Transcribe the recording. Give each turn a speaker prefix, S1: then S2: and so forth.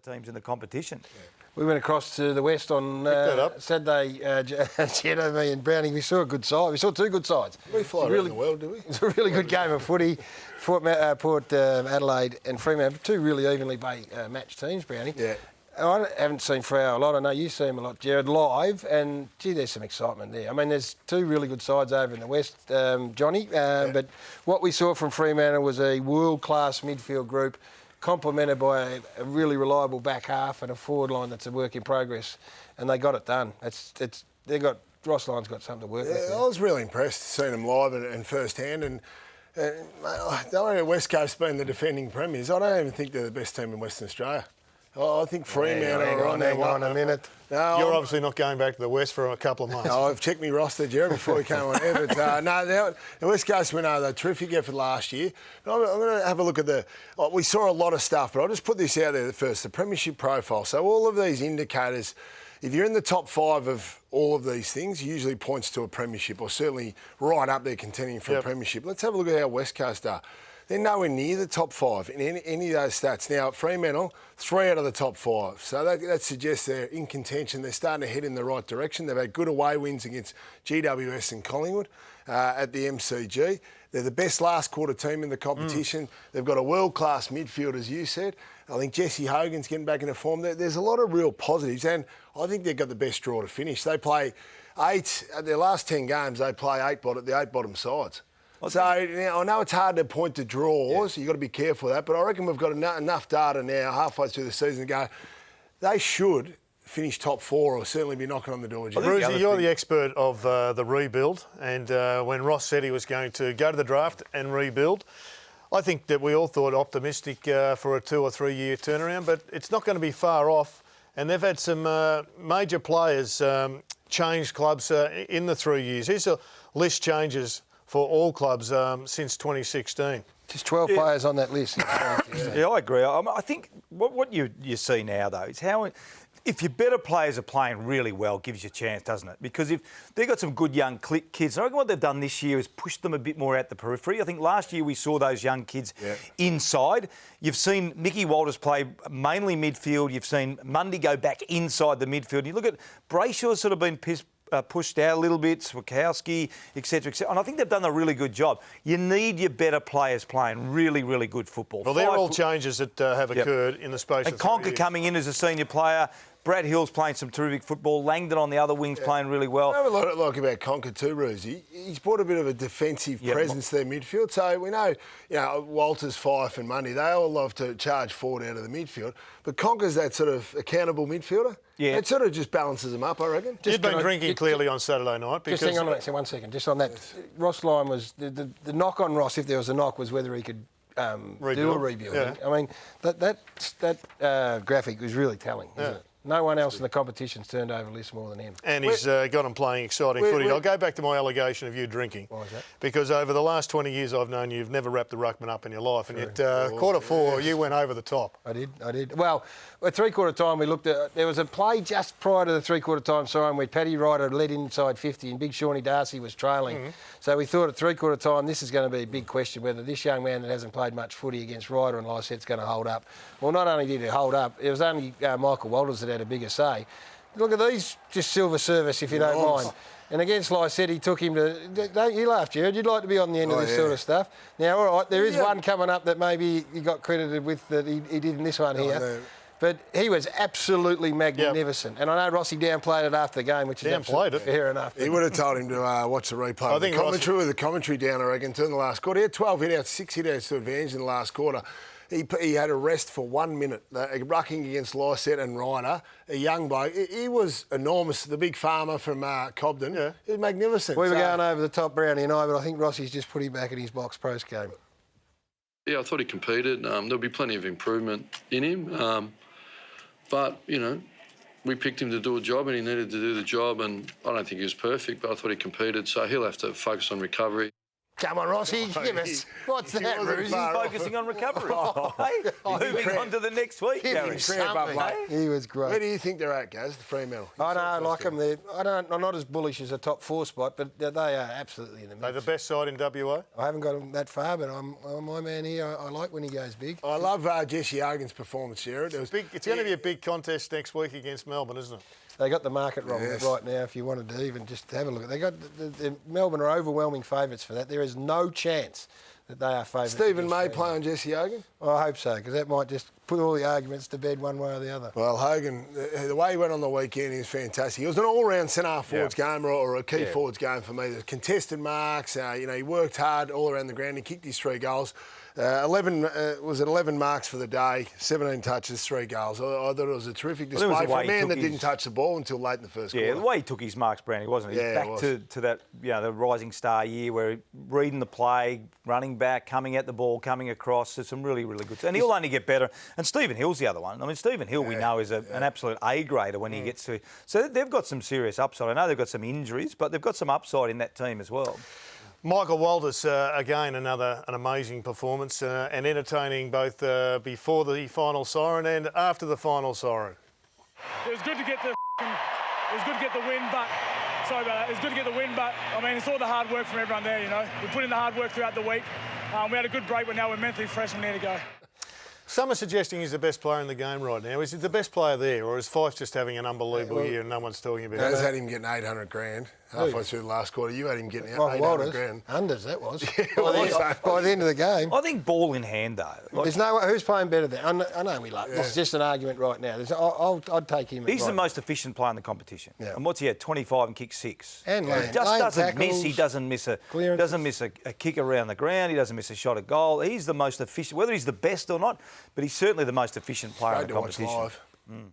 S1: teams in the competition.
S2: Yeah. We went across to the West on Saturday, Jetto, me and Brownie. We saw a good side. We saw two good sides.
S3: We fly around the world, do we?
S2: It's a really good game of footy. Port Adelaide and Fremantle, two really evenly matched teams, Brownie.
S3: Yeah.
S2: I haven't seen Freo a lot. I know you see them a lot, Jared, live, and, gee, there's some excitement there. I mean, there's two really good sides over in the West, Johnny, but what we saw from Fremantle was a world-class midfield group complemented by a really reliable back half and a forward line that's a work in progress, and they got it done. Ross Lyon's got something to work with.
S3: I was really impressed seeing them live and first hand, and the West Coast being the defending premiers, I don't even think they're the best team in Western Australia. I think Fremantle are on there.
S2: Hang on a minute.
S4: No, you're obviously not going back to the West for a couple of months.
S3: No, I've checked my roster, Jerry, before we came on air. But no, the West Coast were a terrific effort last year. I'm going to have a look at we saw a lot of stuff, but I'll just put this out there first, the premiership profile. So all of these indicators, if you're in the top 5 of all of these things, usually points to a premiership, or certainly right up there contending for a premiership. Let's have a look at how West Coast are. They're nowhere near the top 5 in any of those stats. Now, at Fremantle, 3 out of the top 5. So that suggests they're in contention. They're starting to head in the right direction. They've had good away wins against GWS and Collingwood at the MCG. They're the best last quarter team in the competition. They've got a world-class midfield, as you said. I think Jesse Hogan's getting back into form. There's a lot of real positives, and I think they've got the best draw to finish. They play 8, at their last 10 games, they play the 8 bottom sides. So now, I know it's hard to point to draws. You've got to be careful of that. But I reckon we've got enough data now, halfway through the season, to go, they should finish top 4 or certainly be knocking on the door.
S4: Brucey, you're the expert of the rebuild. And when Ross said he was going to go to the draft and rebuild, I think that we all thought optimistic for a 2 or 3 year turnaround. But it's not going to be far off. And they've had some major players change clubs in the 3 years. Here's a list changes for all clubs since 2016.
S2: Just 12 players on that list.
S1: Yeah, I agree. I think what you see now, though, is how if your better players are playing really well, it gives you a chance, doesn't it? Because if they've got some good young kids, I reckon what they've done this year is pushed them a bit more out the periphery. I think last year we saw those young kids inside. You've seen Mickey Walters play mainly midfield. You've seen Mundy go back inside the midfield. You look at Brayshaw's sort of been pushed out a little bit, Swakowski, etc., etc. And I think they've done a really good job. You need your better players playing really, really good football.
S4: Well, they're all changes that have occurred in the space of 3 years.
S1: And Conker coming in as a senior player. Brad Hill's playing some terrific football. Langdon on the other wing's playing really well.
S3: I know a lot like about Conker too, Rosie. He's brought a bit of a defensive presence to their midfield. So we know, Walters, Fife and Mundy, they all love to charge forward out of the midfield. But Conker's that sort of accountable midfielder. Yeah. It sort of just balances them up, I reckon.
S4: You've been drinking clearly on Saturday night.
S2: Just hang on one second. Just on that, Ross Lyon was... The knock on Ross, if there was a knock, was whether he could do a rebuild.
S4: Yeah.
S2: I mean, that graphic was really telling, isn't it? No one else in the competition's turned over lists more than him.
S4: And he's got him playing exciting footy. I'll go back to my allegation of you drinking.
S2: Why is that?
S4: Because over the last 20 years I've known you've never wrapped the ruckman up in your life. And yet, quarter 4, you went over the top.
S2: I did. Well, at three-quarter time, we looked at... There was a play just prior to the three-quarter time siren where Paddy Ryder led inside 50 and Big Shawnee Darcy was trailing. So we thought at three-quarter time, this is going to be a big question, whether this young man that hasn't played much footy against Ryder and Lycett's going to hold up. Well, not only did it hold up, it was only Michael Walters that had a bigger say. Look at these, just silver service, if you don't mind. And against Lycett, he took him to... Don't you laugh, Jared. You'd like to be on the end of this sort of stuff. Now, all right, there is one coming up that maybe you got credited with that he did in this one here. But he was absolutely magnificent. And I know Rossi downplayed it after the game, which is absolutely fair enough.
S3: He would have told him to watch the replay. I think the commentary down, I reckon, too, in the last quarter. He had 12 hit-outs, 6 hit-outs to advantage in the last quarter. He had a rest for 1 minute, rucking against Lycett and Ryder, a young bloke. He was enormous, the big farmer from Cobden. Yeah. He was magnificent.
S2: We were going over the top, Brownie and I, but I think Rossi's just put him back in his box post-game.
S5: Yeah, I thought he competed. There'll be plenty of improvement in him. But, we picked him to do a job and he needed to do the job, and I don't think he was perfect, but I thought he competed, so he'll have to focus on recovery.
S2: Come on, Rossi, give us. What's that,
S3: wasn't
S2: Rosie?
S3: far off.
S1: Focusing on recovery. Hey, moving on to the next week,
S2: Give him
S1: Gary.
S2: something.
S3: mate.
S2: He was great.
S3: Where do you think they're at, Gaz, the Fremantle?
S2: I know, I like them. I'm not as bullish as a top 4 spot, but they are absolutely in the mix.
S4: They're the best side in WA.
S2: I haven't got them that far, but I'm my man here. I like when he goes big.
S3: I love Jesse Hogan's performance, Jared.
S4: It's going to be a big contest next week against Melbourne, isn't it?
S2: They got the market wrong right now. If you wanted to even just have a look, they got the Melbourne are overwhelming favourites for that. There is no chance that they are favourites.
S3: Stephen May play on Jesse Hogan?
S2: Well, I hope so, because that might just put all the arguments to bed one way or the other.
S3: Well, Hogan, the way he went on the weekend is fantastic. It was an all-round centre forwards game or a key forwards game for me. The contested marks, he worked hard all around the ground. He kicked his 3 goals. 11 marks for the day, 17 touches, 3 goals. I thought it was a terrific display for a man that didn't touch the ball until late in the first quarter.
S1: Yeah, the way he took his marks, Brownie, wasn't he? He's back to that, the rising star year where reading the play, running back, coming at the ball, coming across. There's some really, really good. And he'll only get better. And Stephen Hill's the other one. I mean, Stephen Hill we know is an absolute A-grader when he gets to. So they've got some serious upside. I know they've got some injuries, but they've got some upside in that team as well.
S4: Michael Walters, again, an amazing performance and entertaining both before the final siren and after the final siren.
S6: It was good to get the win, but sorry about that. It was good to get the win, but I mean it's all the hard work from everyone there. We put in the hard work throughout the week. We had a good break, but now we're mentally fresh and ready to go.
S4: Some are suggesting he's the best player in the game right now. Is he the best player there, or is Fife just having an unbelievable year and no one's talking about it?
S3: Gaz had him getting 800 grand halfway through the last quarter. You had him getting 800 grand.
S2: Unders, that was.
S3: Yeah,
S2: by the end of the game.
S1: I think ball in hand, though.
S2: There's no who's playing better there. I know we love. This is just an argument right now. I'd take him.
S1: He's the most efficient player in the competition.
S2: Yeah.
S1: And what's he had? 25 and kicked 6.
S2: And
S1: He just doesn't miss. He doesn't miss a kick around the ground. He doesn't miss a shot at goal. He's the most efficient. Whether he's the best or not, but he's certainly the most efficient player in the competition.
S3: Great to watch live.